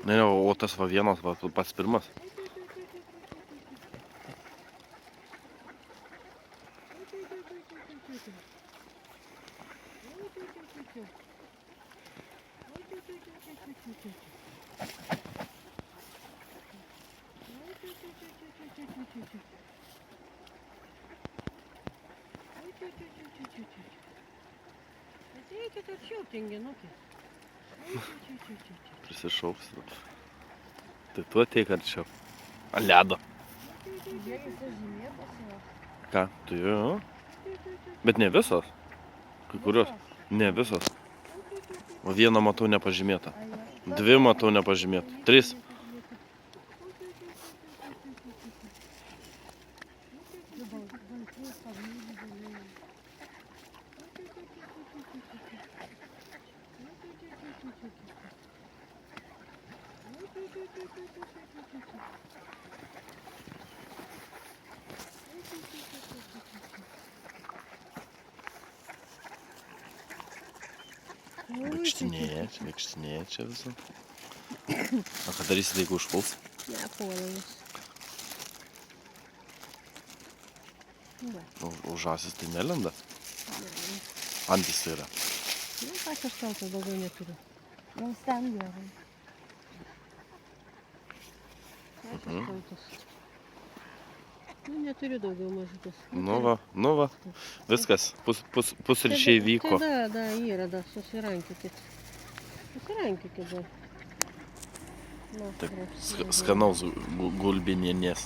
Ne, o tas va vienas, va, pats pirmas. Ateikit arčiau, tinginukai. Prisišauks. Tai tu ateik arčiau. Ant ledo. Jie įsižymėtas jau. Ką? Tu jo? Bet ne visos. Kai kurios. Ne visos. O vieną matau nepažymėtą. Dvi matau nepažymėtą. 3. Vaikštinėja čia visą. O ką darysit, jeigu užpuls? Nepuola jis. Už žąsis tai nelenda? Antis tai yra. Nu, pačios kaltos daugiau neturiu. Mums ten gerai. Pačios kaltos. Nu, neturiu daugiau mažukas. Nu va. Viskas. Pusryčiai vyko. Da, yra, da, susirankykit. Susirankykit, da. Taip, skanaus gulbinė nes.